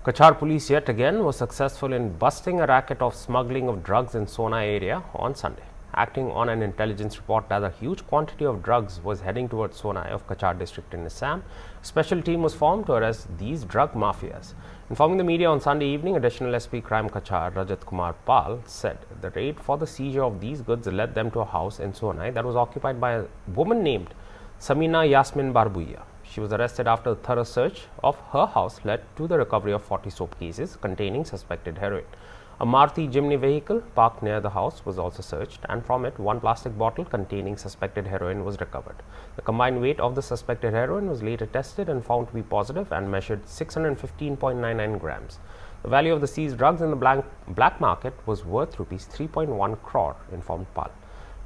Kachar police yet again was successful in busting a racket of smuggling of drugs in Sona area on Sunday. Acting on an intelligence report that a huge quantity of drugs was heading towards Sonai of Kachar district in Assam, a special team was formed to arrest these drug mafias. Informing the media on Sunday evening, Additional SP Crime Kachar Rajat Kumar Pal said the raid for the seizure of these goods led them to a house in Sonai that was occupied by a woman named Samina Yasmin Barbuya. She was arrested after a thorough search of her house led to the recovery of 40 soap cases containing suspected heroin. A Maruti Jimny vehicle parked near the house was also searched, and from it, one plastic bottle containing suspected heroin was recovered. The combined weight of the suspected heroin was later tested and found to be positive and measured 615.99 grams. The value of the seized drugs in the black market was worth rupees 3.1 crore, informed Pal.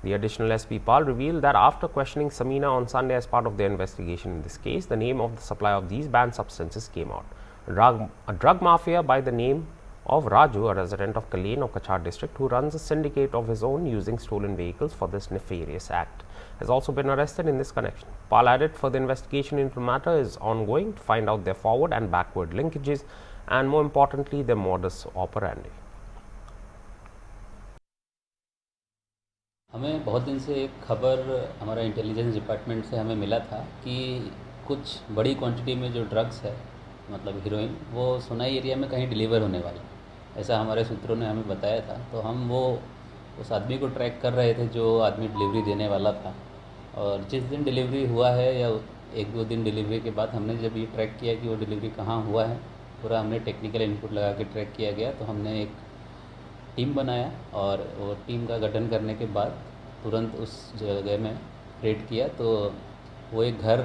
The Additional SP Pal revealed that after questioning Samina on Sunday as part of their investigation in this case, the name of the supplier of these banned substances came out. A drug mafia by the name of Raju, a resident of Kalain of Kachar district, who runs a syndicate of his own using stolen vehicles for this nefarious act, has also been arrested in this connection. Pal added further investigation into the matter is ongoing to find out their forward and backward linkages and, more importantly, their modus operandi. हमें बहुत दिन से एक खबर हमारा intelligence department से हमें मिला था कि कुछ बड़ी क्वांटिटी में जो ड्रग्स है, मतलब हीरोइन, वो सोनाई एरिया में कहीं डिलीवर होने वाला है, ऐसा हमारे सूत्रों ने हमें बताया था। तो हम उस आदमी को ट्रैक कर रहे थे जो आदमी डिलीवरी देने वाला था। और जिस दिन डिलीवरी हुआ है या एक दो दिन डिलीवरी के बाद हमने जब ये ट्रैक किया कि वो डिलीवरी कहाँ हुआ है, पूरा हमने टेक्निकल इनपुट लगा के ट्रैक किया गया। तो हमने एक टीम बनाया और वो टीम का गठन करने के बाद तुरंत उस जगह में रेड किया। तो वो एक घर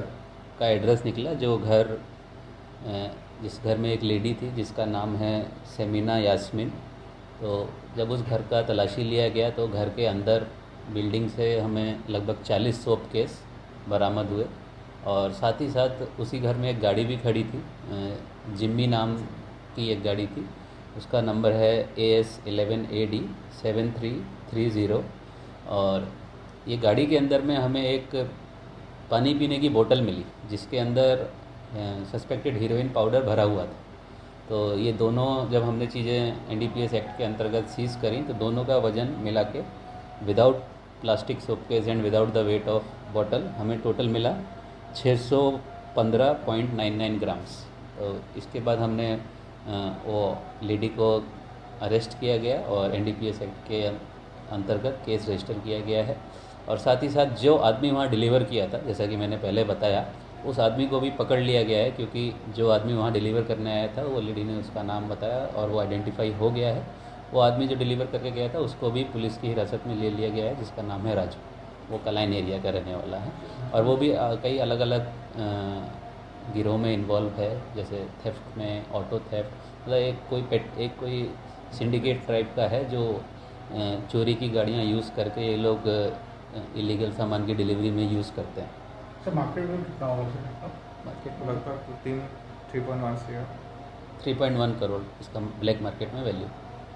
का एड्रेस निकला, जो घर जिस घर में एक लेडी थी जिसका नाम है समीना यास्मीन। तो जब उस घर का तलाशी लिया गया तो घर के अंदर बिल्डिंग से हमें लगभग 40 सोप केस बरामद हुए। और साथ ही साथ उसी घर में एक गाड़ी भी खड़ी थी, जिम्मी नाम की एक गाड़ी थी, उसका नंबर है AS11AD 7330। और ये गाड़ी के अंदर में हमें एक पानी पीने की बोतल मिली जिसके अंदर सस्पेक्टेड हीरोइन पाउडर भरा हुआ था। तो ये दोनों जब हमने चीज़ें NDPS एक्ट के अंतर्गत सीज़ करी तो दोनों का वज़न मिला के without plastic soap case and without the weight of bottle हमें टोटल मिला 615.99 ग्राम्स। तो इसके बाद हमने वो लेडी को अरेस्ट किया गया और NDPS एक्ट के अंतर्गत केस रजिस्टर किया गया है। और साथ ही साथ जो आदमी वहाँ डिलीवर किया था, जैसा कि मैंने पहले बताया, उस आदमी को भी पकड़ लिया गया है, क्योंकि जो आदमी वहाँ डिलीवर करने आया था वो लेडी ने उसका नाम बताया और वो आइडेंटिफाई हो गया है। वो आदमी जो डिलीवर करके गया था उसको भी पुलिस की हिरासत में ले लिया गया है, जिसका नाम है राजू। वो कलाइन एरिया का रहने वाला है और वो भी कई अलग अलग गिरोह में इन्वॉल्व है, जैसे थेफ्ट में, ऑटो थेफ्ट, मतलब एक कोई सिंडिकेट टाइप का है जो चोरी की गाड़ियाँ यूज़ करके ये लोग इलीगल सामान की डिलीवरी में यूज़ करते हैं। सर मार्केट में कितना होगा? मार्केट लगभग 3.1 3.1 करोड़ इसका ब्लैक मार्केट में वैल्यू।